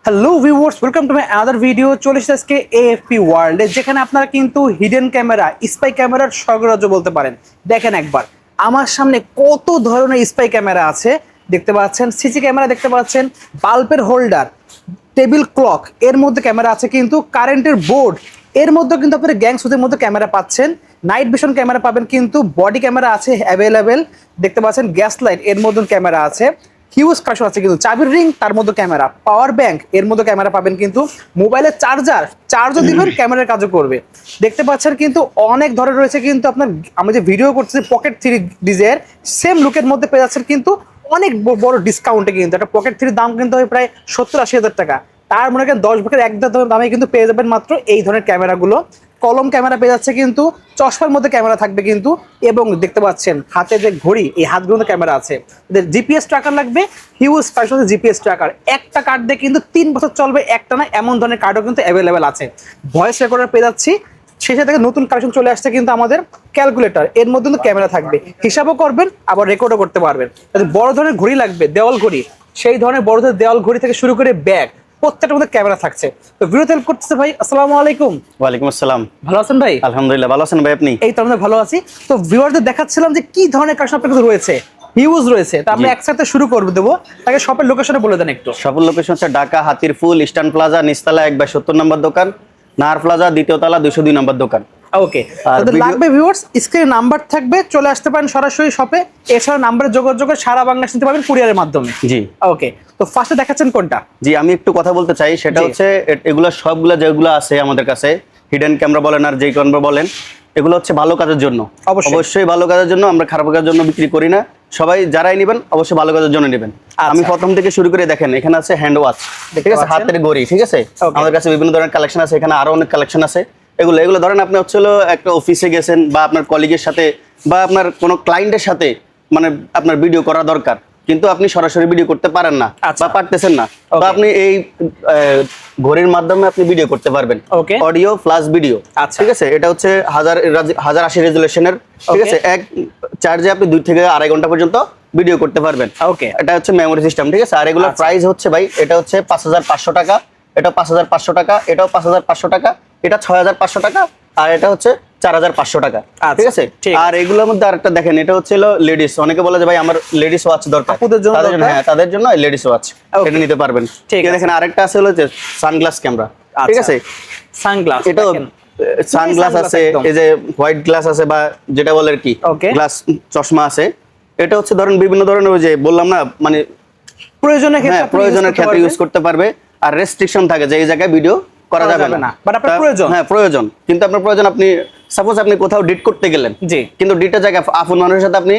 Hello viewers, welcome to my other video. চলে এসেছে আজকে এএফপি ওয়ার্ল্ডে, যেখানে আপনারা কিন্তু হিডেন ক্যামেরা, স্পাই ক্যামেরার স্বর্গরাজ্য বলতে পারেন। দেখেন একবার আমার সামনে কত ধরনের স্পাই ক্যামেরা আছে দেখতে পাচ্ছেন, সিসি ক্যামেরা দেখতে পাচ্ছেন, বাল্বের হোল্ডার, টেবিল ক্লক, এর মধ্যে ক্যামেরা আছে, কিন্তু কারেন্টের বোর্ড, এর মধ্যে কিন্তু আপনারা গ্যাং সুতের মধ্যে ক্যামেরা পাচ্ছেন, নাইট ভিশন ক্যামেরা পাবেন, কিন্তু বডি ক্যামেরা আছে অ্যাভেলেবেল দেখতে পাচ্ছেন, গ্যাস লাইট এর মধ্যে ক্যামেরা আছে, হিউজ কালেকশন আছে, কিন্তু চাবির রিং তার মধ্যে ক্যামেরা, পাওয়ার ব্যাংক এর মধ্যে ক্যামেরা পাবেন, কিন্তু মোবাইলের চার্জও দিবেন, ক্যামেরার কাজও করবে দেখতে পাচ্ছেন। কিন্তু অনেক ধরনের রয়েছে, কিন্তু আপনার আমি যে ভিডিও করতেছি পকেট 3 ডিজের সেম লুকের মধ্যে পেয়ে যাচ্ছেন, কিন্তু অনেক বড় ডিসকাউন্টে। কিন্তু একটা পকেট 3 দাম কিন্তু হয় প্রায় 70-80 হাজার টাকা, তার মনে করেন 10 ভাগের 1 দামে কিন্তু পেয়ে যাবেন মাত্র এই ধরনের ক্যামেরাগুলো। কলম ক্যামেরা পেয়ে যাচ্ছে, কিন্তু চশমার মধ্যে ক্যামেরা থাকবে কিন্তু, এবং দেখতে পাচ্ছেন হাতে যে ঘড়ি, এই হাতগুলোতে ক্যামেরা আছে। জিপিএস ট্র্যাকার লাগবে, হিউজ প্রাইস জিপিএস ট্র্যাকার, একটা কার্ড দিয়ে কিন্তু 3 বছর চলবে একটা না, এমন ধরনের কার্ডও কিন্তু অ্যাভেলেবেল আছে। ভয়েস রেকর্ডার পেয়ে যাচ্ছি, শেষে থেকে নতুন কালেকশন চলে আসছে কিন্তু আমাদের ক্যালকুলেটর, এর মধ্যে কিন্তু ক্যামেরা থাকবে, হিসাবও করবেন আবার রেকর্ডও করতে পারবেন। বড় ধরনের ঘড়ি লাগবে, দেওয়াল ঘড়ি, সেই ধরনের বড় ধরনের দেওয়াল ঘড়ি থেকে শুরু করে ব্যাগ, প্রত্যেকটার মধ্যে ক্যামেরা থাকছে। তো ভিডিও হেল্প করতেছে ভাই, আসসালামু আলাইকুম। ওয়ালাইকুম আসসালাম। ভালো আছেন ভাই? আলহামদুলিল্লাহ, ভালো আছেন ভাই? আপনি? এই তো আমরা ভালো আছি। তো ভিউয়ারদের দেখাচ্ছিলাম যে কি ধরনের কালেকশন আপনার কাছে রয়েছে, হিউজ রয়েছে। তো আমরা একসাথে শুরু করে দেবো, তাকে শপের লোকেশনে বলে দেন একটু। শপের লোকেশন হচ্ছে ঢাকা হাতির ফুল, ইস্টার্ন প্লাজা, নিচতলা 1/70 নম্বর দোকান, নাহার প্লাজা দ্বিতীয় তলা 202 নম্বর দোকান। ওকে, তাদের লাগবে ভিউয়ার্স, স্ক্রিনে নাম্বার থাকবে, চলে আসতে পারেন সরাসরি শপে। এছাড়া নাম্বারে যোগাযোগ সারা বাংলাদেশ নিতে পারবেন কুরিয়ারের মাধ্যমে। জি ওকে, তো ফার্স্টে দেখাচ্ছেন কোনটা? জি, আমি একটু কথা বলতে চাই, সেটা হচ্ছে এগুলো সবগুলো যেগুলো আছে আমাদের কাছে, হিডেন ক্যামেরা বলেন আর যেই ক্যামেরা বলেন, এগুলো হচ্ছে ভালো কাজের জন্য। অবশ্যই ভালো কাজের জন্য, আমরা খারাপ কাজের জন্য বিক্রি করি না। সবাই যারাই নেবেন অবশ্যই ভালো কাজের জন্য নেবেন। আমি প্রথম থেকে শুরু করে দেখেন, এখানে আছে হ্যান্ড ওয়াচ, ঠিক আছে, হাতের ঘড়ি, ঠিক আছে। আমাদের কাছে বিভিন্ন ধরনের কালেকশন আছে, এখানে আরো অনেক কালেকশন আছে। এগুলো ধরেন আপনি হচ্ছে একটা অফিসে গেছেন বা আপনার কলিগের সাথে বা আপনার কোনো ক্লায়েন্টের সাথে, মানে আপনার ভিডিও করা দরকার, কিন্তু আপনি সরাসরি ভিডিও করতে পারেন না বা পারতেছেন না, তো আপনি এই ঘড়ির মাধ্যমে আপনি ভিডিও করতে পারবেন, অডিও প্লাস ভিডিও, ঠিক আছে। এটা হচ্ছে 1080 রেজুলেশনের, ঠিক আছে। এক চার্জে আপনি 2 থেকে 2.5 ঘন্টা পর্যন্ত ভিডিও করতে পারবেন। ওকে, এটা হচ্ছে মেমোরি সিস্টেম, ঠিক আছে। আর এগুলোর প্রাইস হচ্ছে ভাই, এটা হচ্ছে 5500 টাকা, এটা 5500 টাকা, এটাও 5500 টাকা, এটা 6500 টাকা, আর এটা হচ্ছে 4500 টাকা, ঠিক আছে। আর এগুলোর মধ্যে আরেকটা দেখেন, এটা হচ্ছে লেডিস, অনেকে বলে যে ভাই আমার লেডিস ওয়াচ দরকার, হ্যাঁ তাদের জন্য লেডিস ওয়াচ এটা নিতে পারবেন। ঠিক আছে, দেখেন আরেকটা আছে হলো যে সানগ্লাস ক্যামেরা, ঠিক আছে। সানগ্লাস, এটাও সানগ্লাস আছে, এই যে হোয়াইট গ্লাস আছে বা যেটা বলে আর কি গ্লাস চশমা আছে। এটা হচ্ছে ধরেন বিভিন্ন ধরনের, ওই যে বললাম না, মানে প্রয়োজনের ক্ষেত্রে ইউজ করতে পারবে। আর রেস্ট্রিকশন থাকে যে এই জায়গায় ভিডিও করা যাবে না, বাট আপনার প্রয়োজন, হ্যাঁ প্রয়োজন, কিন্তু আপনার প্রয়োজন, আপনি সাপোজ আপনি কোথাও ডিট করতে গেলেন, কিন্তু ডিটের জায়গায় আপন মানুষের সাথে আপনি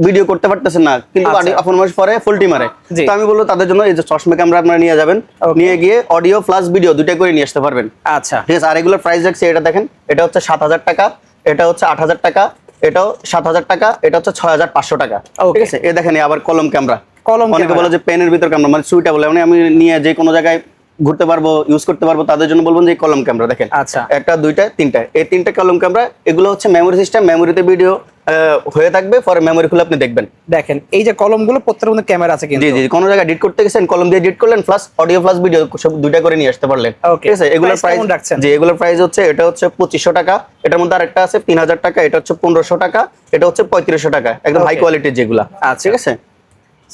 ভিডিও করতে পারতেছেন না, কিন্তু আপন মানুষ পরে ফুলটি মারে, তো আমি বলবো তাদের জন্য এই যে চশমা ক্যামেরা আপনারা নিয়ে যাবেন, নিয়ে গিয়ে অডিও প্লাস ভিডিও দুইটা করে নিয়ে আসতে পারবেন। আচ্ছা, ঠিক আছে। আর এগুলোর প্রাইস দেখছি, এটা দেখেন, এটা হচ্ছে 7000 টাকা, এটা হচ্ছে 8000 টাকা, এটাও 7000 টাকা, এটা হচ্ছে 6500 টাকা, ঠিক আছে। এই দেখেন আবার কলম ক্যামেরা, অনেকে বলে যে পেনের ভিতর ক্যামেরা, মানে সুইটেবল, মানে আমি নিয়ে যে কোনো জায়গায় ঘুরতে পারবো, ইউজ করতে পারবো, তাদের জন্য বলবেন যে কলম ক্যামেরা দেখেন। আচ্ছা, একটা, দুইটা, তিনটা, এই 3টা কলম ক্যামেরা। এগুলো হচ্ছে মেমোরি সিস্টেম, মেমোরিতে ভিডিও হয়ে থাকবে, পরে মেমোরি খুলে আপনি দেখবেন। দেখেন এই যে কলমগুলো প্রত্যেকটার মধ্যে ক্যামেরা আছে, কিন্তু জি জি, কোনো জায়গায় এডিট করতে গেছেন, কলম দিয়ে এডিট করলেন, প্লাস অডিও প্লাস ভিডিও সব দুইটা করে নিয়ে আসতে পারলেন, ঠিক আছে। এগুলোর প্রাইস রাখছেন, জি এগুলোর প্রাইস হচ্ছে, এটা হচ্ছে 2500 টাকা, এটার মধ্যে আরেকটা আছে 3000 টাকা, এটা হচ্ছে 1500 টাকা, এটা হচ্ছে 3500 টাকা, একদম হাই কোয়ালিটির যেগুলা, ঠিক আছে।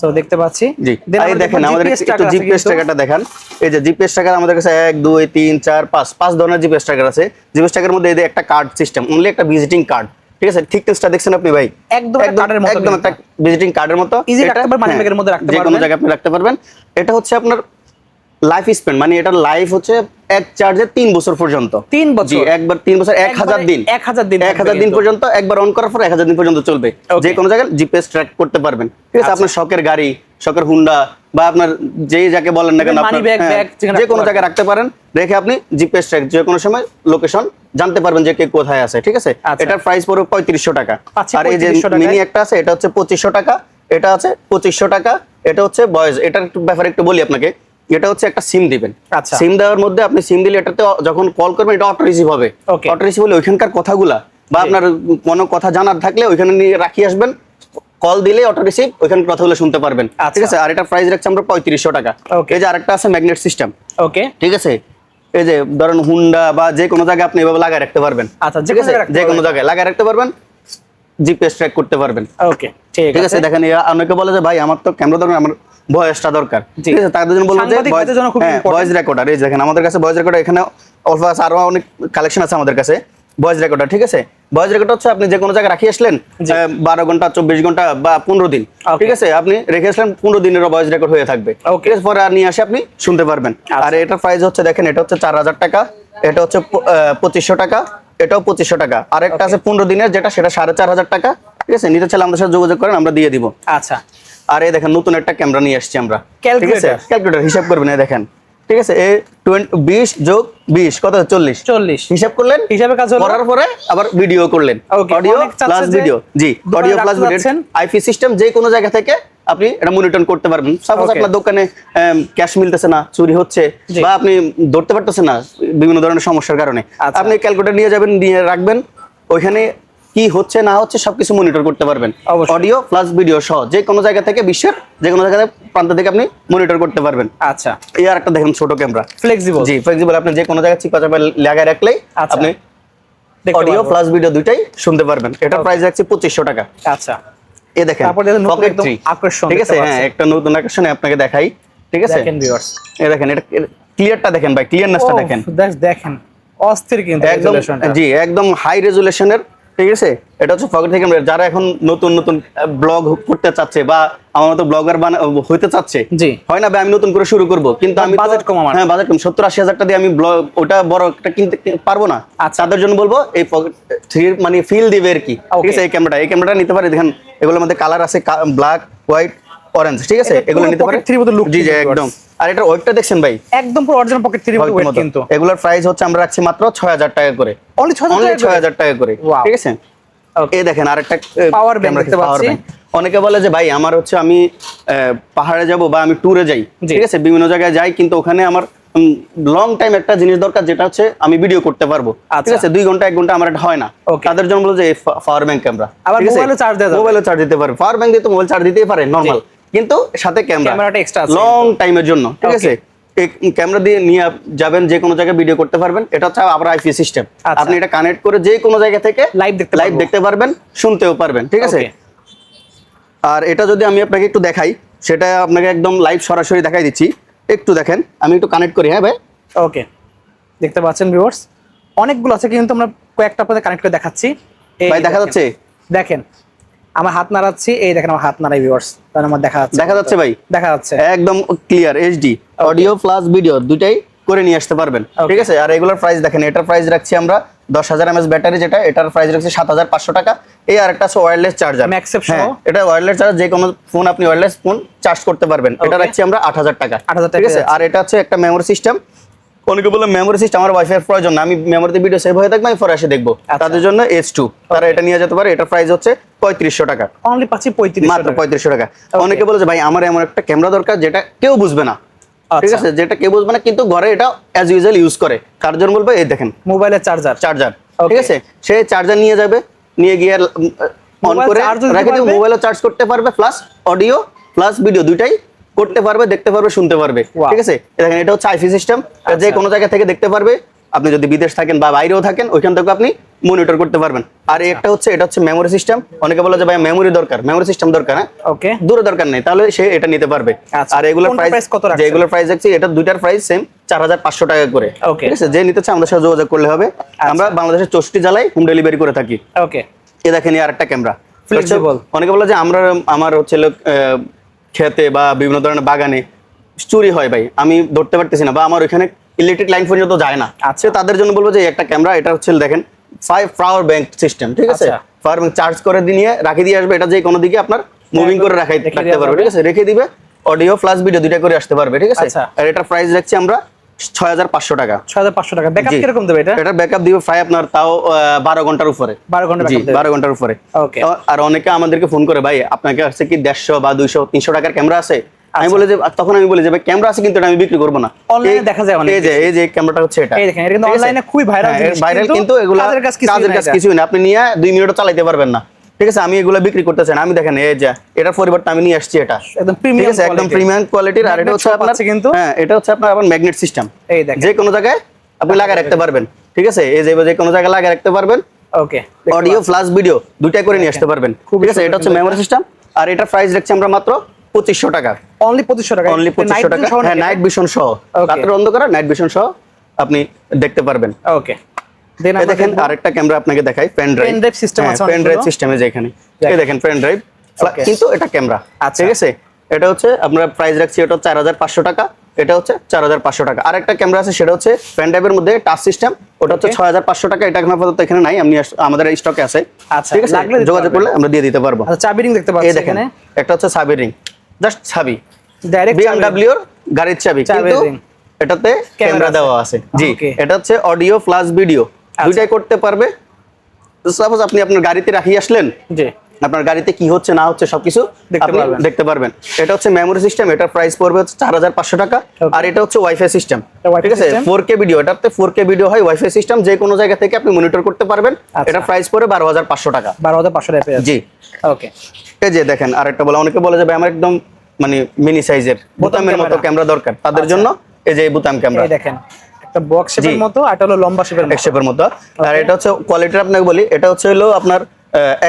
সো দেখতে পাচ্ছি, জি এই দেখেন আমাদের একটু জিপিএস ট্র্যাকারটা দেখেন। এই যে জিপিএস ট্র্যাকার আমাদের কাছে 1 2 3 4 5 ধরনের জিপিএস ট্র্যাকার আছে। জিপিএস ট্র্যাকারের মধ্যে এই যে একটা কার্ড সিস্টেম, অনলি একটা ভিজিটিং কার্ড, ঠিক আছে। থিকনেসটা দেখছেন আপনি ভাই, একদম কার্ডের মতো, একদম একটা ভিজিটিং কার্ডের মতো, ইজি রাখতে পারবেন, মানি ব্যাগের মধ্যে রাখতে পারবেন, যে কোনো জায়গায় আপনি রাখতে পারবেন। এটা হচ্ছে আপনার লাইফ স্প্যান, মানে এটার লাইফ হচ্ছে এক চার্জে 3 বছর পর্যন্ত, 3 বছর, একবার 3 বছর, 1000 দিন, 1000 দিন পর্যন্ত, একবার অন করার পর 1000 দিন পর্যন্ত চলবে, যে কোনো জায়গায় জিপিএস ট্র্যাক করতে পারবেন, ঠিক আছে। আপনার শখের গাড়ি, শখের হুন্ডা বা আপনার যেই যাকে বলেন না কেন, আপনার যে কোনো জায়গায় রাখতে পারেন, রেখে আপনি জিপিএস ট্র্যাক যে কোনো সময় লোকেশন জানতে পারবেন যে কে কোথায় আছে, ঠিক আছে। এটার প্রাইস পড়বে 3500 টাকা। আর এই যে মিনি একটা আছে, এটা হচ্ছে 2500 টাকা, এটা আছে 2500 টাকা, এটা হচ্ছে বয়েজ। এটার ব্যাপারে একটু বলি আপনাকে, এটা হচ্ছে একটা সিম দিবেন, সিম দেওয়ার মধ্যে আপনি সিম দিলে এটাতে যখন কল করবেন এটা অটো রিসিভ হবে, অটো রিসিভ হলে ওইখানকার কথাগুলা বা আপনার কোনো কথা জানার থাকলে ওইখানে নিয়ে রাখি আসবেন, কল দিলে অটো রিসিভ, ওইখানে কথাগুলো শুনতে পারবেন। ঠিক আছে, আর এটা প্রাইস রাখছি আমরা 3500 টাকা। এই যে আরেকটা আছে ম্যাগনেট সিস্টেম। ওকে, ঠিক আছে, এই যে ধরেন হুন্ডা বা যে কোনো জায়গায় আপনি এভাবে লাগায় রাখতে পারবেন। আচ্ছা, যে কোনো জায়গায় লাগায় রাখতে পারবেন, জিপিএস ট্র্যাক করতে পারবেন। ওকে, ঠিক আছে। দেখেন অনেকে বলে যে ভাই আমার তো ক্যামেরা দরকার, আমার ভয়েসটা দরকার। ঠিক আছে, তাদের জন্য বলবো যে ভয়েস রেকর্ডার। এই দেখেন আমাদের কাছে ভয়েস রেকর্ডার এখানে অল্প আছে, আরো অনেক কালেকশন আছে আমাদের কাছে ভয়েস রেকর্ডার। ঠিক আছে, ভয়েস রেকর্ডার হচ্ছে আপনি যে কোনো জায়গায় রাখি আসলেন 12 ঘন্টা 24 ঘন্টা বা 15 দিন। ঠিক আছে, আপনি রেখে আসলেন 15 দিনেরও ভয়েস রেকর্ড হয়ে থাকবে। ঠিক আছে, পরে আর নিয়ে আসে আপনি শুনতে পারবেন। আর এটার প্রাইস হচ্ছে দেখেন, এটা হচ্ছে 4000 টাকা, এটা হচ্ছে 2500 টাকা, এটাও 2500 টাকা। আর একটা আছে 15 দিনের, যেটা সেটা 4500 টাকা। ঠিক আছে, নিতে চাইলে আমাদের সাথে যোগাযোগ করেন, আমরা দিয়ে দিব। আচ্ছা, আর এই দেখেন নতুন একটা ক্যামেরা নিয়ে আসছি আমরা। ঠিক আছে, ক্যালকুলেটর হিসাব করবেন, এই দেখেন। ঠিক আছে, এই 20 যোগ 20 কত? 40 হিসাব করলেন, হিসাবে কাজ হলো, করার পরে আবার ভিডিও করলেন, অডিও প্লাস ভিডিও। জি, audio plus video, IP system, যে কোনো জায়গা থেকে আপনি এটা মনিটর করতে পারবেন। সাপোজ আপনার দোকানে ক্যাশ মিলতেছে না, চুরি হচ্ছে, বা আপনি ধরতে পারতেছেন না বিভিন্ন ধরনের সমস্যার কারণে, আপনি ক্যালকুলেটর নিয়ে যাবেন, নিয়ে রাখবেন, ওইখানে কি হচ্ছে না হচ্ছে সবকিছু মনিটর করতে পারবেন। অডিও প্লাস ভিডিও সহ যে কোনো জায়গা থেকে, বিশ্বের যে কোনো জায়গা প্রান্ত থেকে আপনি মনিটর করতে পারবেন। আচ্ছা, এই আর একটা দেখেন ছোট ক্যামেরা, ফ্লেক্সিবল। জি, ফ্লেক্সিবল, আপনি যে কোনো জায়গায় চিপা চাপা লাগায় রাখলেই আপনি অডিও প্লাস ভিডিও দুইটাই শুনতে পারবেন। এটা প্রাইস রাখছি 2500 টাকা। আচ্ছা, এই দেখেন পকেট 3 আকর্ষণ। ঠিক আছে, হ্যাঁ, একটা নতুন আকর্ষণ আপনাকে দেখাই। ঠিক আছে, দেখেন ভিউয়ার্স, এই দেখেন, এটা ক্লিয়ারটা দেখেন ভাই, ক্লিয়ারনেসটা দেখেন, দেখেন অস্থির কিন্তু রেজোলিউশনটা। জি, একদম হাই রেজোলিউশনের। ঠিক আছে, এটা হচ্ছে পকেট থেকে যারা এখন নতুন নতুন ব্লগ করতে চাচ্ছে বা আমার মতো ব্লগার হইতে চাচ্ছে, জি, হয় না ভাই আমি নতুন করে শুরু করব, কিন্তু আমি বাজেট কম, আমার হ্যাঁ বাজেট কম, 70-80 হাজার টাকা দিয়ে আমি ব্লগ ওটা বড় একটা কিনতে পারবো না। তাদের জন্য বলবো এই পকেট 3 মানে ফিল দিবে আর কি। ঠিক আছে, এই ক্যামেরাটা নিতে পারে। দেখেন এগুলোর মধ্যে কালার আছে ব্ল্যাক, হোয়াইট, অরেঞ্জ। ঠিক আছে, এগুলো নিতে পারে। জি জি, একদম। আর এটা ওয়েটটা দেখছেন ভাই, একদম পুরো অরিজিনাল পকেট 3 ওয়েট কিন্তু। এগুলোর প্রাইস হচ্ছে আমরা রাখছি মাত্র 6000 টাকা করে, অনলি 6000 টাকা করে। ঠিক আছে, এই দেখেন আরেকটা পাওয়ার ব্যাংক দেখতে পাচ্ছি। অনেকে বলে যে ভাই আমার হচ্ছে আমি পাহাড়ে যাব বা আমি ট্যুরে যাই, ঠিক আছে, বিভিন্ন জায়গায় যাই, কিন্তু ওখানে আমার লং টাইম একটা জিনিস দরকার, যেটা হচ্ছে আমি ভিডিও করতে পারবো। ঠিক আছে, 2 ঘন্টা 1 ঘন্টা আমার এটা হয় না। তাদের জন্য বলবো যে পাওয়ার ব্যাংক ক্যামেরা, আবার মোবাইলে চার্জ দেওয়া যায়, মোবাইলে চার্জ দিতে পারে। পাওয়ার ব্যাংক দিয়ে তো মোবাইল চার্জ দিতেই পারে নরমাল, কিন্তু সাথে ক্যামেরাটা এক্সট্রা আছে লং টাইমের জন্য। ঠিক আছে, এই ক্যামেরা দিয়ে নিয়ে যাবেন, যে কোনো জায়গায় ভিডিও করতে পারবেন। এটা হচ্ছে আবার আইপি সিস্টেম, আপনি এটা কানেক্ট করে যে কোনো জায়গা থেকে লাইভ দেখতে পারবেন, শুনতেও পারবেন। ঠিক আছে, আর এটা যদি আমি আপনাকে একটু দেখাই, সেটা আপনাকে একদম লাইভ সরাসরি দেখাই দিচ্ছি। একটু দেখেন, আমি একটু কানেক্ট করি। হ্যাঁ ভাই, ওকে, দেখতে পাচ্ছেন ভিউয়ার্স, অনেকগুলো আছে, কিন্তু আমরা কয়েকটা আপনাদের কানেক্ট করে দেখাচ্ছি। ভাই দেখা যাচ্ছে, দেখেন আমার হাত নাড়াচ্ছি, এই দেখেন আমার হাত নাড়াই ভিউয়ার্স, তার আমার দেখা যাচ্ছে ভাই, দেখা যাচ্ছে একদম clear HD, audio plus video দুটাই করে নিয়ে আসতে পারবেন। ঠিক আছে, আর এগুলোর প্রাইস দেখেন, এটার প্রাইস রাখছি আমরা 10000 mAh ব্যাটারি, যেটা এটার প্রাইস রাখছি 7500 টাকা। এই আরেকটা আছে ওয়্যারলেস চার্জার, হ্যাঁ এটা ওয়্যারলেস চার্জার, যে কোনো ফোন আপনি ওয়্যারলেস ফোন চার্জ করতে পারবেন। এটা রাখছি আমরা 8000 টাকা। ঠিক আছে, আর এটা হচ্ছে একটা মেমোরি সিস্টেম। অনেকে বলে মেমোরি সিস্টেম আমার ওয়াইফাই প্রয়োজন না, আমি মেমোরিতে ভিডিও সেভ হয়ে থাকবে, আমি পরে এসে দেখবো, তাদের জন্য H2 তারা এটা নিয়ে যেতে পারে। এটার প্রাইস হচ্ছে 3500 টাকা, অনলি পাচ্ছি 3500, মাত্র 3500 টাকা। অনেকে বলে যে ভাই আমার এমন একটা ক্যামেরা দরকার যেটা কেউ বুঝবে না। ঠিক আছে, যেটা কেউ বুঝবে না, কিন্তু ঘরে এটা অ্যাজ ইউজুয়াল ইউজ করে, তার জন্য বলবো এই দেখেন মোবাইলের চার্জার। ঠিক আছে, সে চার্জার নিয়ে যাবে, নিয়ে গিয়ে অন করে রেখে দিবে, মোবাইলও চার্জ করতে পারবে, প্লাস অডিও প্লাস ভিডিও দুইটাই করতে পারবে, দেখতে পারবে, শুনতে পারবে। ঠিক আছে, দেখেন এটা হচ্ছে আইপি সিস্টেম, যে কোনো জায়গা থেকে দেখতে পারবে, আপনি যদি বিদেশ থাকেন বা বাইরেও থাকেন, ওইখান থেকে আপনি মনিটর করতে পারবেন। আর একটা হচ্ছে, এটা হচ্ছে মেমোরি সিস্টেম। অনেকে বলে যে ভাই মেমোরি দরকার, মেমোরি সিস্টেম দরকার, হ্যাঁ ওকে, দূরে দরকার নেই, তাহলে সে এটা নিতে পারবে। আর এগুলোর প্রাইস কত রাখছেন? যেগুলোর প্রাইস রাখছি, এটা দুইটার প্রাইস সেম 4500 টাকা করে। ঠিক আছে, যে নিতে চায় আমাদের সাথে যোগাযোগ করলে হবে। আমরা বাংলাদেশের 64 জেলায় হোম ডেলিভারি করে থাকি। ওকে, এই দেখেন আর একটা ক্যামেরা ফ্লেক্সিবল। অনেকে বলে যে আমার হচ্ছে খেতে বা বিভিন্ন ধরনের বাগানে চুরি হয় ভাই, আমি ধরতে পারতেছি না, বা আমার ওইখানে ইলেকট্রিক লাইন পর্যন্ত যায় না। আচ্ছা, তাদের জন্য বলবো যে একটা ক্যামেরা, এটা হচ্ছে দেখেন 5 পাওয়ার ব্যাংক সিস্টেম। ঠিক আছে, পাওয়ার ব্যাংক চার্জ করে দিয়ে রাখি দিয়ে আসবে, এটা যে কোনো দিকে আপনার মুভিং করে রাখতে পারবে। ঠিক আছে, রেখে দিবে, অডিও প্লাস ভিডিও দুইটা করে আসতে পারবে। ঠিক আছে, আর এটার প্রাইস রাখছি আমরা 6500 টাকা। 6500 টাকা। ব্যাকআপ কিরকম দেবে এটা? এটা ব্যাকআপ দিবে প্রায় আপনার তাও 12 ঘন্টার উপরে। 12 ঘন্টা ব্যাকআপ দেবে? 12 ঘন্টার উপরে। ওকে। আর অনেকে আমাদেরকে ফোন করে, ভাই আপনাকে আছে কি 150 বা 200 300 টাকার ক্যামেরা আছে? আমি বলে যে, তখন আমি বলি যে ভাই ক্যামেরা আছে, কিন্তু এটা আমি বিক্রি করব না। অনলাইনে দেখা যায় অনেক। এই যে ক্যামেরাটা হচ্ছে এটা, এই দেখেন, এটা কিন্তু অনলাইনে খুবই ভাইরাল জিনিস, কিন্তু এগুলা কাজের কাজ কিছুই না, আপনি নিয়ে 2 মিনিটও চালাতে পারবেন না। ঠিক আছে, আমি এগুলো বিক্রি করতে চাই না, আমি দেখেন এই যে এটার পরিবর্তে আমি নিয়ে আসছি এটা একদম প্রিমিয়াম, একদম প্রিমিয়াম কোয়ালিটির। আর এটা হচ্ছে আপনার কিন্তু হ্যাঁ, এটা হচ্ছে আপনার আবার ম্যাগনেট সিস্টেম, এই দেখেন যে কোনো জায়গায় আপনি লাগিয়ে রাখতে পারবেন। ঠিক আছে, এই যে কোনো জায়গায় লাগিয়ে রাখতে পারবেন। ওকে, অডিও প্লাস ভিডিও দুটাই করে নিয়ে আসতে পারবেন। ঠিক আছে, এটা হচ্ছে মেমোরি সিস্টেম। আর এটার প্রাইস রাখছি আমরা মাত্র 2500 টাকা। অনলি 2500 টাকা, অনলি 2500 টাকা। হ্যাঁ, নাইট ভিশন সহ, রাতের অন্ধকারে নাইট ভিশন সহ আপনি দেখতে পারবেন। ওকে, দেন এই দেখেন আরেকটা ক্যামেরা আপনাকে দেখাই, পেন ড্রাইভ সিস্টেম আছে, পেন ড্রাইভ সিস্টেমে যে এখানে এই দেখেন পেন ড্রাইভ, কিন্তু এটা ক্যামেরা। ঠিক আছে, এটা হচ্ছে আমরা প্রাইস রাখছি এটা 4500 টাকা, এটা হচ্ছে 4500 টাকা। আরেকটা ক্যামেরা আছে সেটা হচ্ছে পেন ড্রাইভের মধ্যে টাচ সিস্টেম, ওটা হচ্ছে 6500 টাকা। এটা এখন আপাতত এখানে নাই, আমাদের স্টকে আছে। ঠিক আছে, যোগাযোগ করলে আমরা দিয়ে দিতে পারবো। আচ্ছা, চাবি রিং দেখতে পাচ্ছেন এখানে, একটা হচ্ছে চাবি রিং, জাস্ট চাবি, ডাইরেক্ট BMW এর গাড়ির চাবি, কিন্তু এটাতে ক্যামেরা দেওয়া আছে। জি, এটা হচ্ছে অডিও প্লাস ভিডিও দুইটাই করতে পারবে। সাপোজ আপনি আপনার গাড়িতে রাখিয়ে আসলেন, জি, আপনার গাড়িতে কি হচ্ছে না হচ্ছে সবকিছু দেখতে পারবেন। এটা হচ্ছে মেমোরি সিস্টেম, এটার প্রাইস পড়বে হচ্ছে 4500 টাকা। আর এটা হচ্ছে ওয়াইফাই সিস্টেম। ঠিক আছে, 4K ভিডিও, এটাতে 4K ভিডিও হয়, ওয়াইফাই সিস্টেম, যে কোনো জায়গা থেকে আপনি মনিটর করতে পারবেন। এটা প্রাইস পড়বে 12500 টাকা। 12500 টাকা। জি, ওকে। এই যে দেখেন আরেকটা বলে, অনেকে বলে যে ভাই আমার একদম মানে মিনি সাইজের বোতামের মতো ক্যামেরা দরকার, তাদের জন্য এই যে বোতাম ক্যামেরা। এই দেখেন একটা বক্স শেপের মতো, আর এটা হলো লম্বা শেপের মতো। আর এটা হচ্ছে কোয়ালিটি আপনাকে বলি, এটা হচ্ছে হলো আপনার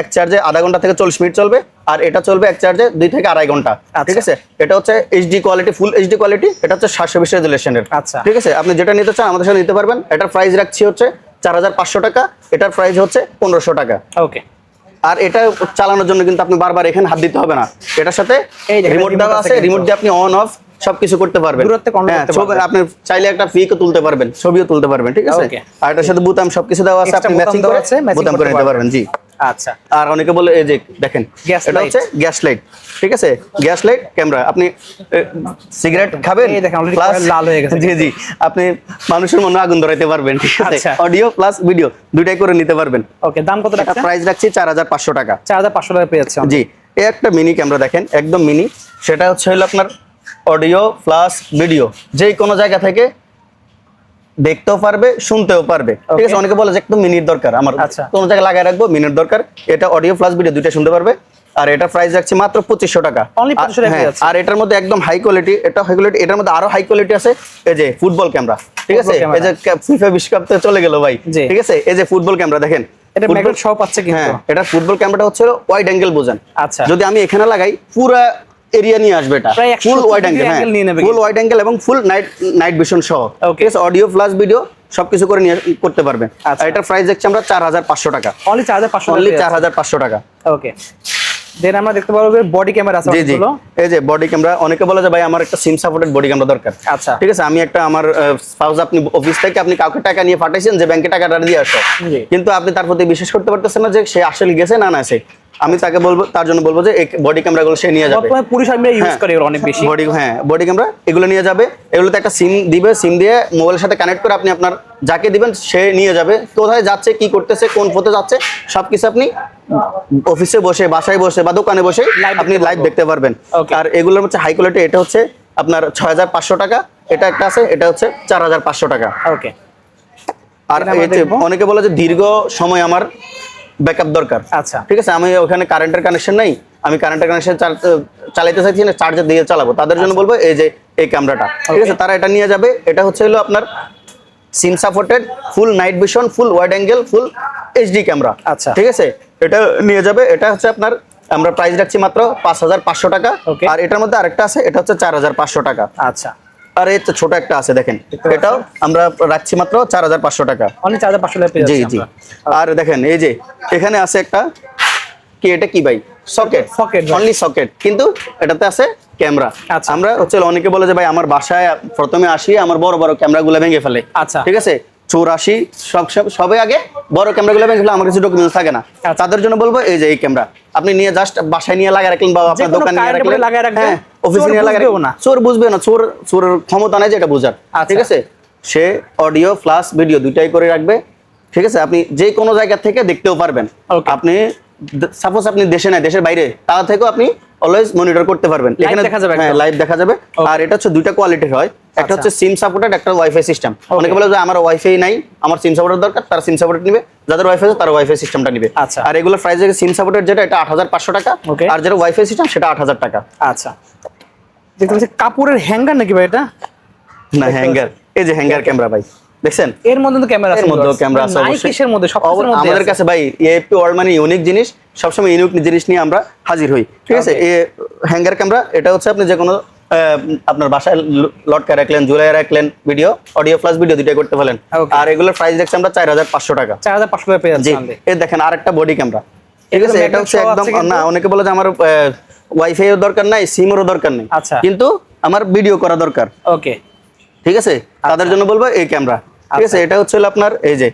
এক চার্জে আধা ঘন্টা থেকে 40 মিনিট চলবে, আর এটা চলবে এক চার্জে 2 থেকে আড়াই ঘন্টা। ঠিক আছে, এটা হচ্ছে HD quality, full HD quality, এটা হচ্ছে 720 রেজোলিউশনের। ঠিক আছে, আপনি যেটা নিতে চান আমাদের সাথে নিতে পারবেন। এটার প্রাইস রাখছি হচ্ছে 4500 টাকা, এটার প্রাইস হচ্ছে 1500 টাকা। ওকে। আর এটা চালানোর জন্য কিন্তু আপনি বারবার এখানে হাত দিতে হবে না, এটার সাথে রিমোট দেওয়া আছে, রিমোট দিয়ে আপনি অন অফ সবকিছু করতে পারবেন। আপনি চাইলে একটা পিকও তুলতে পারবেন, ছবিও তুলতে পারবেন। ঠিক আছে, আর এটার সাথে বোতাম সবকিছু দেওয়া আছে, আপনি ম্যাচিং করে বোতাম করে নিতে পারবেন। জি, আচ্ছা। আর অনেকে বলে এই যে দেখেন এটা হচ্ছে গ্যাস লাইট। ঠিক আছে, গ্যাস লাইট ক্যামেরা, আপনি সিগারেট খাবেন, লাল হয়ে গেছে, জি জি, আপনি মানুষের মনে আগুন ধরাইতে পারবেন। ঠিক আছে, অডিও প্লাস ভিডিও দুইটাই করে নিতে পারবেন। ওকে, দাম কত টাকা? প্রাইস রাখছি 4500 টাকা। 4500 টাকা পেয়ে যাচ্ছেন। জি, এই একটা মিনি ক্যামেরা দেখেন, একদম মিনি, সেটা হচ্ছে হলো আপনার অডিও প্লাস ভিডিও, যে কোনো জায়গা থেকে দেখতেও পারবে, শুনতেও পারবে। ঠিক আছে, অনেকে বলে যে একদম মিনিট দরকার আমার, কোন জায়গায় লাগায় রাখবো, মিনিট দরকার। এটা অডিও প্লাস ভিডিও দুইটা শুনতে পারবে। আর এটা প্রাইস রাখছি মাত্র 2500 টাকা। আর এটার মধ্যে একদম হাই কোয়ালিটি, এটা হাই কোয়ালিটি, এটার মধ্যে আরো হাই কোয়ালিটি আছে। এই যে ফুটবল ক্যামেরা, ঠিক আছে, এই যে ফিফা বিশ্বকাপ তো চলে গেল ভাই। ঠিক আছে, এই যে ফুটবল ক্যামেরা দেখেন, এটা ম্যাগনেট সহ পাচ্ছে কিন্তু। এটা ফুটবল ক্যামেরাটা হচ্ছে ওয়াইড অ্যাঙ্গেল বোঝেন। আচ্ছা, যদি আমি এখানে লাগাই পুরা এরিয়া নিয়ে আসবে, এটা ফুল ওয়াইড অ্যাঙ্গেল, ফুল ওয়াইড অ্যাঙ্গেল এবং ফুল নাইট ভিশন সহ। ঠিক আছে, অডিও প্লাস ভিডিও সবকিছু করে নিয়ে করতে পারবেন। আর এটার প্রাইস দেখছি আমরা 4500 টাকা। অনলি 4500 টাকা। ওকে, দেন আমরা দেখতে পারবো বডি ক্যামেরা আছে অনেকগুলো। এই যে বডি ক্যামেরা, অনেকে বলে যে ভাই আমার একটা সিম সাপোর্টেড বডি ক্যামেরা দরকার। আচ্ছা, ঠিক আছে, আমি একটা আমার সাপোজ আপনি অফিস থেকে আপনি কাউকে টাকা নিয়ে পাঠাইছেন যে ব্যাংকে টাকাটা দিয়ে আসো, কিন্তু আপনি তার প্রতি বিশ্বাস করতে পারতেছেন না যে সে আসলে গেছে না না সে, আমি তাকে বলবো, তার জন্য বলবো যে এই বডি ক্যামেরাগুলো সে নিয়ে যাবে। পুলিশ আমরা ইউজ করি অনেক বেশি বডি, হ্যাঁ বডি ক্যামেরা এগুলো নিয়ে যাবে। এগুলোতে একটা সিম দিবে, সিম দিয়ে মোবাইলের সাথে কানেক্ট করে আপনি আপনার যাকে দিবেন সে নিয়ে যাবে, কোথায় যাচ্ছে, কি করতেছে, কোন পথে যাচ্ছে, সবকিছু আপনি অফিসে বসে, বাসায় বসে বা দোকানে বসে আপনি লাইভ দেখতে পারবেন। আর এগুলোর হচ্ছে হাই কোয়ালিটি, এটা হচ্ছে আপনার 6500 টাকা, এটা একটা আছে, এটা হচ্ছে 4500 টাকা। ওকে। আর অনেকে বলে যে দীর্ঘ সময় আমার ব্যাকআপ দরকার। আচ্ছা, ঠিক আছে, আমি ওখানে কারেন্টের কানেকশন নাই, আমি কারেন্টের কানেকশন চালাইতে চাইছি না, চার্জার দিয়ে চালাবো, তাদের জন্য বলবো এই যে এই ক্যামেরাটা। ঠিক আছে, তারা এটা নিয়ে যাবে। এটা হচ্ছে হলো আপনার SIM supported, full night vision, full wide angle, full HD camera. আচ্ছা, ঠিক আছে, এটা নিয়ে যাবে। এটা হচ্ছে আপনার আমরা প্রাইস রাখছি মাত্র 5500 টাকা। আর এটার মধ্যে আরেকটা আছে, এটা হচ্ছে 4500 টাকা। আচ্ছা, আর এই ছোট একটা আছে দেখেন, এটাও আমরা রাখছি মাত্র 4500 টাকা। অনলি 4500 টাকা পেয়ে যাচ্ছি। জি জি। আর দেখেন এই যে এখানে আছে একটা, কি এটা কি ভাই, সকেট, অনলি সকেট, কিন্তু এটাতে আছে ক্যামেরা। আমরা হচ্ছে অনেকে বলে যে ভাই আমার বাসায় প্রথমে আসি আমার বড় বড় ক্যামেরাগুলো ভেঙে ফেলে। আচ্ছা, ঠিক আছে, চোর আসি সবে আগে বড় ক্যামেরাগুলো ভেঙে ফেলে, আমার কাছে ডকুমেন্টস থাকে না। তাদের জন্য বলবো এই যে এই ক্যামেরা আপনি নিয়ে জাস্ট বাসায় নিয়ে লাগিয়ে রাখলেন বা আপনার দোকানে নিয়ে রাখলেন, হ্যাঁ অফিসে নিয়ে লাগিয়ে রাখবেন না, চোর বুঝবে না, চোরের ক্ষমতা নাই যেটা বোঝার। ঠিক আছে, সে অডিও প্লাস ভিডিও দুইটাই করে রাখবে। ঠিক আছে, আপনি যে কোনো জায়গা থেকে দেখতেও পারবেন। আপনি সাপোজ আপনি দেশে নাই, দেশের বাইরে, তা থেকেও আপনি অলওয়েজ মনিটর করতে পারবেন, এখানে দেখা যাবে, হ্যাঁ লাইভ দেখা যাবে। আর এটা হচ্ছে দুইটা কোয়ালিটির হয়, একটা হচ্ছে সিম সাপোর্টেড, একটা ওয়াইফাই সিস্টেম। অনেকে বলে যে আমার ওয়াইফাই নাই, আমার সিম সাপোর্টের দরকার, তারা সিম সাপোর্টেড নিবে, যাদের ওয়াইফাই আছে তারা ওয়াইফাই সিস্টেমটা নিবে। আচ্ছা। আর রেগুলার প্রাইস থেকে সিম সাপোর্টেড যেটা, এটা 8500 টাকা, আর যেটা ওয়াইফাই সিস্টেম সেটা 8000 টাকা। আচ্ছা, দেখতে পাচ্ছি কাপড়ের হ্যাঙ্গার নাকি ভাই এটা? না, হ্যাঙ্গার। এই যে হ্যাঙ্গার ক্যামেরা ভাই, দেখছেন এর মধ্যে তো ক্যামেরা আছে, এর মধ্যে ক্যামেরা আছে অবশ্যই। কিসের মধ্যে? সবকিছুর মধ্যে আমাদের কাছে ভাই এএফপি ওয়ার্ল্ড মানে ইউনিক জিনিস, সবসময় ইউনিক জিনিস নিয়ে আমরা হাজির হই, ঠিক আছে। এই হ্যাঙ্গার ক্যামেরা, এটা হচ্ছে আপনি যে কোনো আপনার বাসায় লটকা রাখলেন, ঝুলাই রাখলেন, ভিডিও অডিও প্লাস ভিডিও দুইটাই করতে পারেন। আর এগুলোর প্রাইস দেখছি আমরা 4500 টাকা। 4500 টাকা পেয়ে যাচ্ছেন। এই দেখেন আরেকটা বডি ক্যামেরা, ঠিক আছে। এটা হচ্ছে একদম না, অনেকে বলে যে আমার ওয়াইফাই এর দরকার নাই, সিমেরও দরকার নেই, কিন্তু আমার ভিডিও করা দরকার, ওকে, ঠিক আছে, তাদের জন্য বলবো এই ক্যামেরা, ঠিক আছে। এটা হচ্ছে আপনার এই যে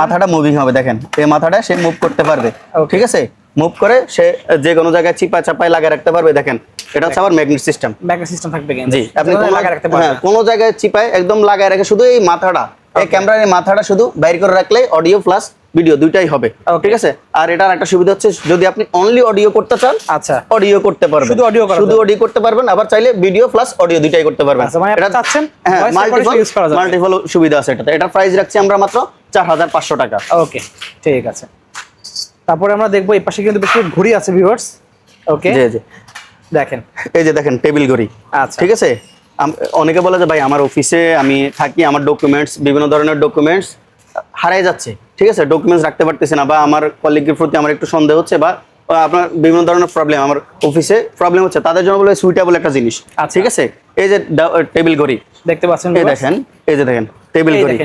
মাথাটা মুভিং হবে, দেখেন এই মাথাটা সে মুভ করতে পারবে, ঠিক আছে। মুভ করে সে যে কোনো জায়গায় চিপা চাপায় লাগিয়ে রাখতে পারবে। দেখেন এটা হচ্ছে আবার ম্যাগনেট সিস্টেম, ম্যাগনেট সিস্টেম থাকবে কিন্তু। জি, আপনি লাগিয়ে রাখতে পারবেন, কোনো জায়গায় চিপায় একদম লাগায় রেখে শুধু এই মাথাটা, এই ক্যামেরার এই মাথাটা শুধু বাইর করে রাখলে অডিও প্লাস ভিডিও দুইটাই হবে, ঠিক আছে। আর এটার একটা সুবিধা হচ্ছে যদি আপনি অনলি অডিও করতে চান, আচ্ছা, অডিও করতে পারবেন, শুধু অডিও করতে পারবেন, আবার চাইলে ভিডিও প্লাস অডিও দুইটাই করতে পারবেন। এটা চাচ্ছেন মাল্টিপল সুবিধা আছে এটাতে। এটা প্রাইস রাখছি আমরা মাত্র 4500 টাকা। ওকে, ঠিক আছে। তারপরে আমরা দেখবো এই পাশে কিন্তু বেশি ঘড়ি আছে ভিউয়ার্স। ওকে, জি জি, দেখেন এই যে দেখেন টেবিল ঘড়ি, আচ্ছা, ঠিক আছে। অনেকে বলে যে ভাই আমার অফিসে আমি থাকি, আমার ডকুমেন্টস, বিভিন্ন ধরনের ডকুমেন্টস হারাই যাচ্ছে, ঠিক আছে, ডকুমেন্টস রাখতে পারতেছি না, বা আমার কলিগের প্রতি আমার একটু সন্দেহ হচ্ছে, বা আপনার বিভিন্ন ধরনের প্রবলেম, আমার অফিসে প্রবলেম হচ্ছে, তাদের জন্য বলে সুইটেবল একটা জিনিস, ঠিক আছে। এই যে টেবিল ঘড়ি দেখতে পাচ্ছেন, এই দেখেন, এই যে দেখেন টেবিল ঘড়ি,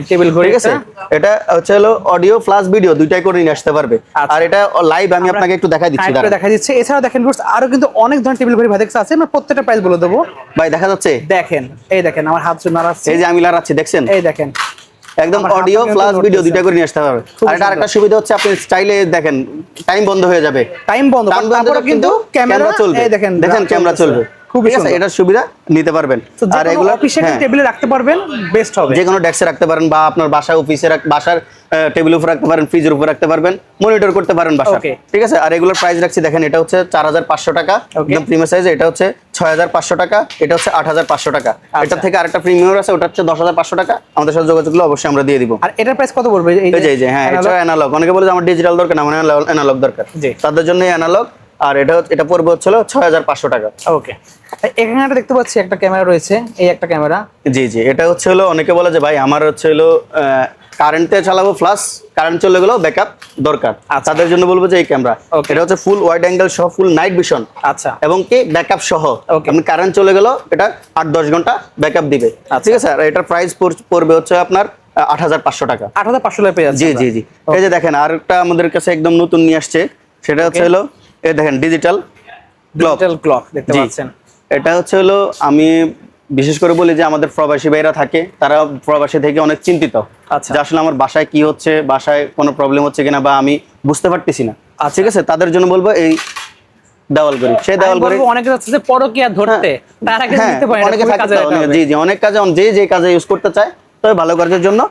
ঠিক আছে। এটা হচ্ছে হলো অডিও প্লাস ভিডিও দুইটাই করে নিয়ে আসতে পারবে। আর এটা লাইভ আমি আপনাকে একটু দেখাই দিচ্ছি, দেখা দিচ্ছে। এছাড়াও দেখেন আরো কিন্তু অনেক ধরনের টেবিল ঘড়ি ভাই আছে, আমরা প্রত্যেকটা প্রাইস বলে দেবো। ভাই দেখা যাচ্ছে, দেখেন এই দেখেন আমার হাত নাড়াচ্ছে, এই যে আমি নাড়াচ্ছি, দেখছেন, এই দেখেন একদম অডিও প্লাস ভিডিও দুইটা করে নিয়ে আসতে পারবে। আর এটা আরেকটা সুবিধা হচ্ছে আপনি চাইলে দেখেন টাইম বন্ধ হয়ে যাবে, টাইম বন্ধ তারপরে কিন্তু ক্যামেরা চলবে, এই দেখেন ক্যামেরা চলবে, খুব ঠিক আছে। এটার সুবিধা নিতে পারবেন। আর এগুলো অফিসে টেবিলে রাখতে পারবেন, বেস্ট হবে, যে কোনো ডেস্কে রাখতে পারেন, বা আপনার বাসা অফিসে বাসার টেবিলের উপর রাখতে পারেন, ফ্রিজের উপর রাখতে পারবেন, মনিটর করতে পারেন বাসা, ঠিক আছে। আর এগুলোর প্রাইস রাখছি দেখেন, এটা হচ্ছে 4500 টাকা একদম প্রিমিয়াম সাইজ, এটা হচ্ছে 6500 টাকা, এটা হচ্ছে 8500 টাকা। এটা থেকে আরেকটা প্রিমিয়াম আছে, ওটা হচ্ছে 10500 টাকা। আমাদের সাথে যোগাযোগ করলে অবশ্যই আমরা দিয়ে দিব। আর এটার প্রাইস কত পড়বে? এই যে হ্যাঁ, এটা অ্যানালগ। অনেকে বলে যে আমার ডিজিটাল দরকার না, আমার অ্যানালগ দরকার, তাদের জন্য অ্যানালগ। আর এটা পড়বে হচ্ছে 6500 টাকা। ওকে, এখানে একটা দেখতে পাচ্ছি একটা ক্যামেরা রয়েছে, এই একটা ক্যামেরা, জি জি। এটা হচ্ছে হলো অনেকে বলে যে ভাই আমার হচ্ছে হলো কারেন্টে চালাবো, প্লাস কারেন্ট চলে গেলেও ব্যাকআপ দরকার, তাদের জন্য বলবো যে এই ক্যামেরা। এটা হচ্ছে ফুল ওয়াইড অ্যাঙ্গেল সহ, ফুল নাইট ভিশন, আচ্ছা, এবং কি ব্যাকআপ সহ, আপনি কারেন্ট চলে গেল এটা 8-10 ঘন্টা ব্যাকআপ দিবে, ঠিক আছে। আর এটার প্রাইস পড়বে হচ্ছে আপনার 8500 টাকা। 8500 টাকা পেয়ে যাচ্ছে। জি জি জি। এই যে দেখেন আরেকটা আমাদের কাছে একদম নতুন নিয়ে আসছে, সেটা হচ্ছে হলো এই দেখেন ডিজিটাল ক্লক দেখতে পাচ্ছেন। এটা হচ্ছে হলো আমি বিশেষ করে বলি যে আমাদের প্রবাসী ভাইরা থাকে, তারা প্রবাসী থেকে অনেক চিন্তিত যে আসলে আমার বাসায় কি হচ্ছে, বাসায় কোনো প্রবলেম হচ্ছে কিনা, বা আমি বুঝতে পারতেছি না, ঠিক আছে। তাদের জন্য বলবো এই দেওয়াল ঘড়ি। সেই দেওয়াল ঘড়ি অনেকে যাচ্ছে যে পরকীয়া ধরতে, তারা কিন্তু নিতে পারে, অনেকে থাকে, জি জি, অনেক কাজে যে কাজে ইউজ করতে চায়, তবে ভালো কাজের জন্য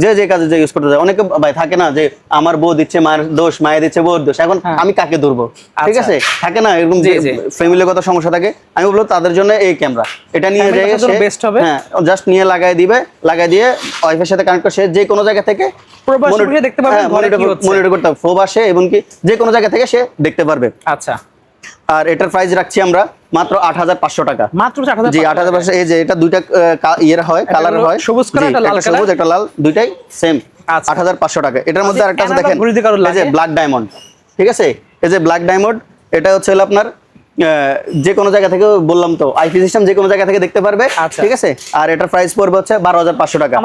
যে কাজে ইউজ করতে চায়। অনেকে ভাই থাকে না যে আমার বউ দিচ্ছে মায়ের দোষ, মায়ের দিচ্ছে বউর দোষ, এখন আমি কাকে ধরবো, ঠিক আছে, থাকে না এরকম ফ্যামিলিগত সমস্যা থাকে। আমি বলবো তাদের জন্য এই ক্যামেরা, এটা নিয়ে যাই বেস্ট হবে। হ্যাঁ, জাস্ট নিয়ে লাগাই দিয়ে ওয়াইফাই সাথে কানেক্ট করে সে যে কোনো জায়গা থেকে দেখতে পারবে, মনিটর করতে পারবে, প্রবাসে এবং কি যে কোনো জায়গা থেকে সে দেখতে পারবে। আচ্ছা, আর এটার প্রাইস রাখছি আমরা মাত্র 8500 টাকা। মাত্র 8500? জি, 8500। এই যে এটা দুইটা ইয়ের হয়, কালার হয়, সবুজ কালার, একটা লাল কালার, সবুজ একটা লাল, দুইটাই সেম 8500 টাকা। এটার মধ্যে আরেকটা আছে দেখেন, এই যে ব্ল্যাক ডায়মন্ড, ঠিক আছে। এই যে ব্ল্যাক ডায়মন্ড, এটা হচ্ছে হলো আপনার যে কোনো জায়গা থেকে, বললাম তো আইপি সিস্টেম যে কোনো জায়গা থেকে দেখতে পারবে, ঠিক আছে। আর এটার প্রাইস পড়বে হচ্ছে 12500 টাকা।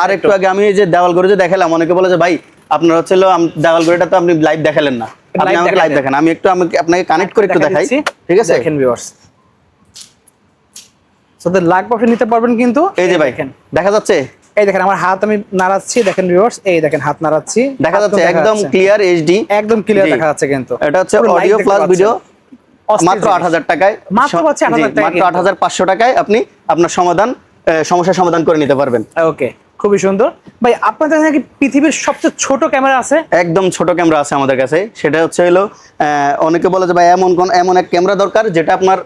আর একটু আগে আমি যে দেওয়াল ঘড়ি যে দেখালাম, অনেকে বলে যে ভাই আপনার হচ্ছে হলো দেওয়াল ঘড়িটা তো আপনি লাইভ দেখালেন না, আপনি আমাকে লাইভ দেখেন। আমি একটু আপনাকে কানেক্ট করে একটু দেখাই, ঠিক আছে। দেখেন ভিউয়ার্স, লাখ বছর নিতে পারবেন কিন্তু। এই যে ভাই দেখা যাচ্ছে, এই দেখেন আমার হাত আমি নাড়াচ্ছি, দেখেন ভিউয়ার্স, এই দেখেন হাত নাড়াচ্ছি, দেখা যাচ্ছে একদম ক্লিয়ার এইচডি, একদম ক্লিয়ার দেখা যাচ্ছে। কিন্তু এটা হচ্ছে অডিও প্লাস ভিডিও মাত্র 8000 টাকায়, মাত্র 8500 টাকায় আপনি আপনার সমস্যার সমাধান করে নিতে পারবেন। ওকে, খুবই সুন্দর ভাই। আপনাদের নাকি পৃথিবীর সবচেয়ে ছোট ক্যামেরা আছে? একদম ছোট ক্যামেরা আছে আমাদের কাছে। সেটা হচ্ছে হলো অনেকে বলে যে ভাই এমন এক ক্যামেরা দরকার যেটা আপনার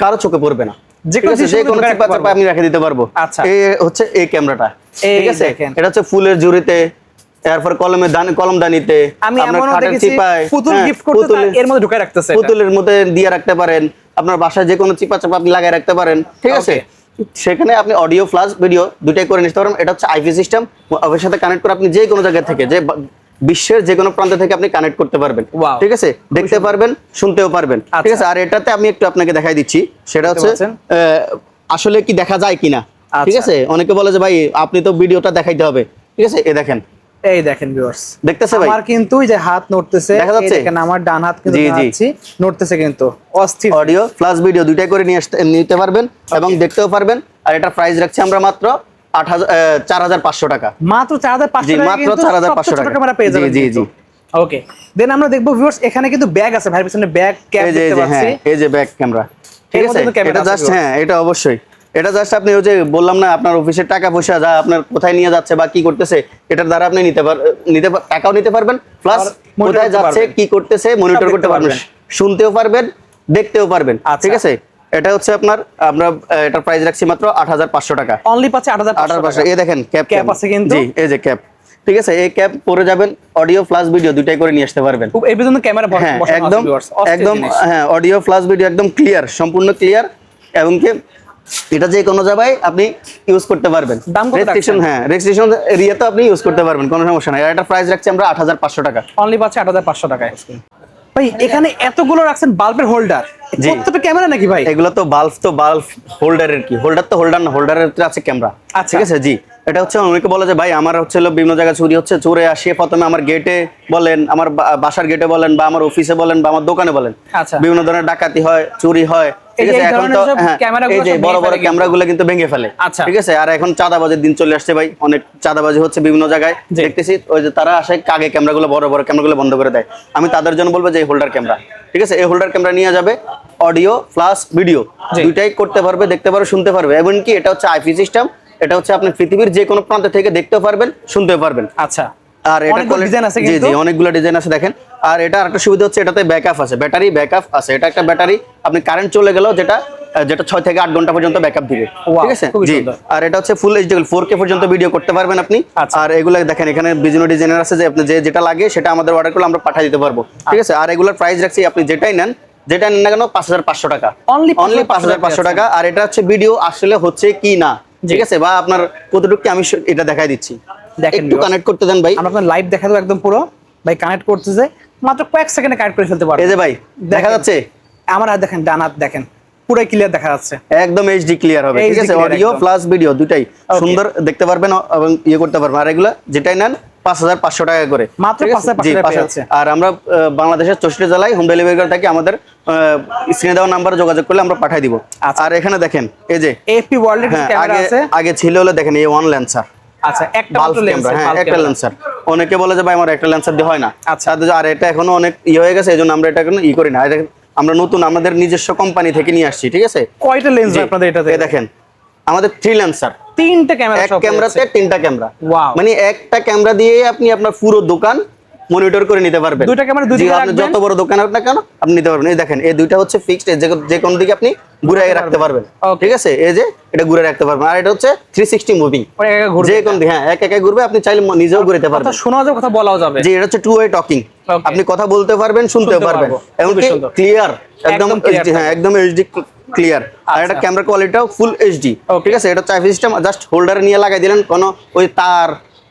কারো চোখে পড়বে না, যে কোনো চিপা চাপা আমি রেখে দিতে পারবো। আচ্ছা, এই হচ্ছে এই ক্যামেরাটা, ঠিক আছে, এটা হচ্ছে ফুলের জুড়িতে, এরপর কলম দানিতে, আমি এমনও দেখেছি পুতুল গিফট করতে এর মধ্যে ঢুকায় রাখতেছে, পুতুলের মধ্যে দিয়ে রাখতে পারেন, আপনার বাসায় যে কোনো চিপা চাপা আপনি লাগায় রাখতে পারেন, ঠিক আছে। সেখানে আপনি অডিও প্লাস ভিডিও দুটাই করে নিতে পারেন। এটা হচ্ছে আইপি সিস্টেম, ওর সাথে কানেক্ট করে আপনি যে কোনো জায়গা থেকে, যে বিশ্বের যে কোনো প্রান্ত থেকে আপনি কানেক্ট করতে পারবেন, ঠিক আছে, দেখতে পারবেন, শুনতেও পারবেন, ঠিক আছে। আর এটাতে আমি একটু আপনাকে দেখাই দিচ্ছি, সেটা হচ্ছে আসলে কি দেখা যায় কিনা, ঠিক আছে। অনেকে বলে যে ভাই আপনি তো ভিডিওটা দেখাইতে হবে, ঠিক আছে। এই দেখেন, এই দেখেন ভিউয়ার্স, দেখতেছে ভাই আমার কিন্তু এই যে হাত নড়তেছে, দেখা যাচ্ছে, দেখেন আমার ডান হাত কিন্তু নাড়ছি, নড়তেছে কিন্তু অস্থির। অডিও প্লাস ভিডিও দুইটাই করে নিতে পারবেন এবং দেখতেও পারবেন। আর এটা প্রাইস রাখছি আমরা মাত্র 4500 টাকা, মাত্র 4500 টাকা, মাত্র 4500 টাকা ক্যামেরা পেয়ে যাবেন। জি জি, ওকে। দেন আমরা দেখবো ভিউয়ার্স, এখানে কিন্তু ব্যাগ আছে, ভাই পিছনে ব্যাগ ক্যাপ দেখতে পাচ্ছি, এই যে ব্যাক ক্যামেরা, ঠিক আছে। এটা জাস্ট, হ্যাঁ এটা অবশ্যই, এটা জাস্ট আপনি ওই যে বললাম না, আপনার অফিসের টাকা পয়সা যা আপনার কোথায় নিয়ে যাচ্ছে বা কি করতেছে, এটার দ্বারা আপনি টাকাও নিতে পারবেন, প্লাস কোথায় যাচ্ছে কি করতেছে মনিটর করতে পারবেন, শুনতেও পারবেন, দেখতেও পারবেন, ঠিক আছে। এটা হচ্ছে আমরা এটার প্রাইস রাখছি মাত্র 8500 টাকা, অনলি পাচ্ছে 8500। এই দেখেন ক্যাপ আছে কিন্তু, জি এই যে ক্যাপ, ঠিক আছে। এই ক্যাপ পরে যাবেন, অডিও প্লাস ভিডিও দুটাই করে নিয়ে আসতে পারবেন। এই পর্যন্ত ক্যামেরা বসানো আছে ভিউয়ার্স, একদম হ্যাঁ, অডিও প্লাস ভিডিও একদম ক্লিয়ার, সম্পূর্ণ ক্লিয়ার, এবং কি এটা যে কোনো জায়গায় আপনি ইউজ করতে পারবেন। রেস্ট্রিকশন, হ্যাঁ রেস্ট্রিকশন এরিয়াতে আপনি ইউজ করতে পারবেন, কোনো সমস্যা নাই। আর এটা প্রাইস রাখছি আমরা 8500 টাকা, অনলি পাচ্ছে 8500 টাকায়। ভাই এখানে এতগুলো রাখছেন বাল্বের হোল্ডার, প্রত্যেকটা ক্যামেরা নাকি ভাই? এগুলো তো বাল্ব হোল্ডারের কি, হোল্ডার তো হোল্ডার না, হোল্ডারের ভিতরে আছে ক্যামেরা, ঠিক আছে। জি, এটা হচ্ছে অনেকে বলে যে ভাই আমার হচ্ছে বিভিন্ন জায়গায় চুরি হচ্ছে, চোরে আসে প্রথমে আমার গেটে বলেন, আমার বাসার গেটে বলেন, বা আমার অফিসে বলেন, বা আমার দোকানে বলেন, বিভিন্ন ধরনের ডাকাতি হয়, চুরি হয়, ঠিক আছে। এখন তো এই যে বড় বড় ক্যামেরাগুলো কিন্তু ভেঙে ফেলে, ঠিক আছে। আর এখন চাঁদাবাজির দিন চলে আসছে ভাই, অনেক চাঁদাবাজি হচ্ছে বিভিন্ন জায়গায় দেখতেছি, ওই যে তারা আসে কাগে ক্যামেরাগুলো, বড় বড় ক্যামেরাগুলো বন্ধ করে দেয়। আমি তাদের জন্য বলবো যে এই হোল্ডার ক্যামেরা, ঠিক আছে, এই হোল্ডার ক্যামেরা নিয়ে যাবে, অডিও প্লাস ভিডিও দুইটাই করতে পারবে, দেখতে পারবে, শুনতে পারবে। এমনকি এটা হচ্ছে আইপি সিস্টেম, এটা হচ্ছে আপনি পৃথিবীর যে কোনো প্রান্ত থেকে দেখতেও পারবেন, শুনতেও পারবেন। আচ্ছা, আর এটা ডিজাইন আছে, জি জি অনেকগুলো ডিজাইন আছে দেখেন। আর এটা আরেকটা সুবিধা হচ্ছে এটাতে ব্যাকআপ আছে, ব্যাটারি ব্যাকআপ আছে। এটা একটা ব্যাটারি, আপনি কারেন্ট চলে গেলেও যেটা 6 থেকে 8 ঘন্টা পর্যন্ত ব্যাকআপ দিবে, ঠিক আছে। জি, আর এটা হচ্ছে ফুল এইচডি 4K পর্যন্ত ভিডিও করতে পারবেন আপনি। আর এগুলো দেখেন, এখানে বিভিন্ন ডিজাইনের আছে, যে আপনি যেটা লাগে সেটা আমাদের অর্ডার করলে আমরা পাঠিয়ে দিতে পারবো, ঠিক আছে। আর এগুলোর প্রাইস রাখছি, আপনি যেটাই নেন না কেন 5500 টাকা, অনলি 5500 টাকা। আর এটা হচ্ছে ভিডিও আসলে হচ্ছে কি না, ঠিক আছে, বা আপনার কতটুকু আমি এটা দেখাই দিচ্ছি। দেখেন, একটু কানেক্ট করতে দেন ভাই, আমরা লাইভ দেখা দেব একদম পুরো। ভাই কানেক্ট করতেছে, মাত্র কয়েক সেকেন্ডে কানেক্ট করে ফেলতে পারবেন। এই যে ভাই দেখা যাচ্ছে, আমার আর দেখেন ডান হাত দেখেন, পুরো ক্লিয়ার দেখা যাচ্ছে, একদম এইচডি ক্লিয়ার হবে, ঠিক আছে। অডিও প্লাস ভিডিও দুটাই সুন্দর দেখতে পারবেন এবং করতে পারবেন। আর এগুলা যেটাই নেন 5500 টাকা করে, মাত্র 5500 টাকা পেয়ে যাচ্ছে। আর আমরা বাংলাদেশের 64 জেলায় হোম ডেলিভারি করে থাকি। আমাদের স্ক্রিনে দেওয়া নাম্বারে যোগাযোগ করলে আমরা পাঠিয়ে দিব। আর এখানে দেখেন, এই যে এএফপি ওয়ার্ল্ডের ক্যামেরা আছে, আগে ছিল হলো দেখেন এই ওয়ান লেন্সার, আচ্ছা একটা মাত্র লেন্সার, হ্যাঁ একটা লেন্সার। অনেকে বলে যে ভাই আমার একটা লেন্সার দিয়ে হয় না, আচ্ছা। আর এটা এখনো অনেক হয়ে গেছে, এজন্য আমরা এটা এখনো করি না। আমরা নতুন আমাদের নিজস্ব কোম্পানি থেকে নিয়ে আসছি, ঠিক আছে। কয়টা লেন্স আপনাদের এটাতে? দেখেন আমাদের 3 লেন্সার, 3টা ক্যামেরা, এক ক্যামেরাতে 3টা ক্যামেরা, ওয়াও। মানে একটা ক্যামেরা দিয়ে আপনি আপনার পুরো দোকান মনিটর করে নিতে পারবেন। দুইটা ক্যামেরা দুই দিকে রাখবেন, যত বড় দোকান হোক না কেন আপনি নিতে পারবেন। এই দেখেন, এই দুইটা হচ্ছে ফিক্সড, যে কোন দিকে আপনি ঘুরে রাখতে পারবেন, ঠিক আছে। এই যে এটা ঘুরে রাখতে পারবেন। আর এটা হচ্ছে 360 মুভিং, যে কোন দিকে, হ্যাঁ এক ঘুরবে, আপনি চাইলে নিজেও ঘুরতে পারবেন, কথা শোনাও যাবে, কথা বলাও যাবে। যে এটা হচ্ছে টু ওয়ে টকিং, আপনি কথা বলতে পারবেন, শুনতে পারবেন, এমনকি ক্লিয়ার, একদম হ্যাঁ একদম এইচডি ক্লিয়ার। আর এটা ক্যামেরা কোয়ালিটিটাও ফুল এইচডি, ঠিক আছে। এটা চাইফি সিস্টেম, জাস্ট হোল্ডারে নিয়ে লাগাই দিলেন, কোনো ওই তার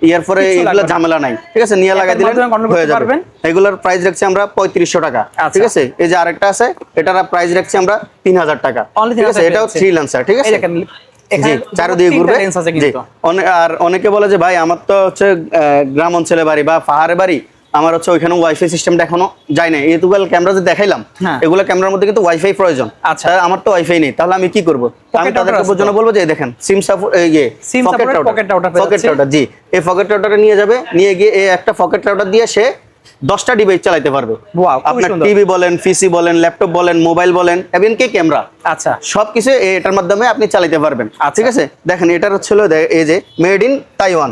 ইয়ার পরে এগুলা ঝামেলা নাই, ঠিক আছে, নিয়ে লাগাই দিলেন হয়ে যাবে। এগুলোর প্রাইস রাখছি আমরা 3500 টাকা, ঠিক আছে। এই যে আরেকটা আছে, এটার প্রাইস রাখছি আমরা 3000 টাকা, ঠিক আছে। এটাও 3 লেন্সার, ঠিক আছে। জি, চারদিকে ঘুরবে। আর অনেকে বলে যে ভাই আমার তো হচ্ছে গ্রাম অঞ্চলে বাড়ি বা পাহাড়ে বাড়ি, আমার হচ্ছে ওইখানে ওয়াইফাই সিস্টেমটা এখনো যায় না। এগুলো ক্যামেরা যে দেখাইলাম, এগুলো ক্যামেরার মধ্যে কিন্তু ওয়াইফাই প্রয়োজন, আচ্ছা। আমার তো ওয়াইফাই নেই, তাহলে আমি কি করব? আমি তাদেরকে জন্য বলবো যে দেখেন সিম সাপোর্ট, পকেট রাউটার, জি এই পকেট রাউটারে নিয়ে যাবে, নিয়ে গিয়ে এই একটা পকেট রাউটার দিয়ে সে 10টা ডিভাইস চালাতে পারবে। আপনার টিভি বলেন, পিসি বলেন, ল্যাপটপ বলেন, মোবাইল বলেন, এমনকি ক্যামেরা, আচ্ছা, সবকিছু এটার মাধ্যমে আপনি চালাতে পারবেন, ঠিক আছে। দেখেন এটার হচ্ছে এই যে মেড ইন তাইওয়ান,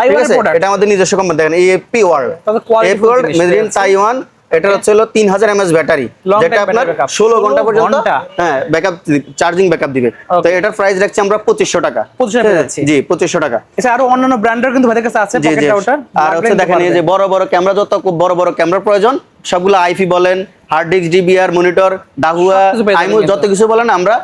ঠিক আছে। এটা আমাদের নিজস্ব কোম্পানি, দেখেন AFP world, made in Taiwan, এটা হচ্ছে হলো 3000 mAh ব্যাটারি, যেটা আপনার 16 ঘন্টা পর্যন্ত হ্যাঁ ব্যাকআপ চার্জিং ব্যাকআপ দিবে। তো এটার প্রাইস রাখছি আমরা 2500 টাকা। 2500 জি 2500 টাকা। আচ্ছা, আরো অন্যান্য ব্র্যান্ডের কিন্তু ভাইদের কাছে আছে পকেট রাউটার। আর হচ্ছে দেখেন এই যে বড় বড় ক্যামেরা, যত বড় বড় ক্যামেরা প্রয়োজন সবগুলো আইফি বলেন, hard disk, DVR, monitor, Dahua, Imou, যত কিছু বলেন আমরা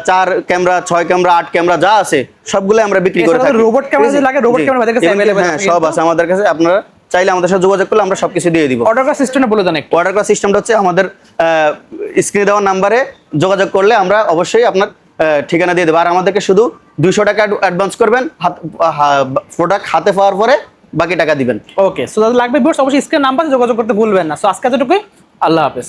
4 ক্যামেরা, 6 ক্যামেরা, 8 ক্যামেরা যা আছে সবগুলো আমরা বিক্রি করে থাকি। রোবট ক্যামেরা যে লাগে, রোবট ক্যামেরা ভাইদের কাছে अवेलेबल আছে, সব আছে আমাদের কাছে। আপনারা চাইলে আমাদের সাথে যোগাযোগ করলে আমরা সবকিছু দিয়ে দিব। অর্ডার করার সিস্টেমটা বলে দেন একটু। অর্ডার করার সিস্টেমটা হচ্ছে আমাদের স্ক্রিনে দেওয়া নাম্বারে যোগাযোগ করলে আমরা অবশ্যই আপনার ঠিকানা দিয়ে দেবো। আর আমাদেরকে শুধু 200 টাকা অ্যাডভান্স করবেন, প্রোডাক্ট হাতে পাওয়ার পরে বাকি টাকা দিবেন। ওকে, সো যাদের লাগবে ভিউয়ার্স অবশ্যই স্ক্রিনে নাম্বারে যোগাযোগ করতে ভুলবেন না। সো আজকে এতটুকুই, আল্লাহ হাফেজ।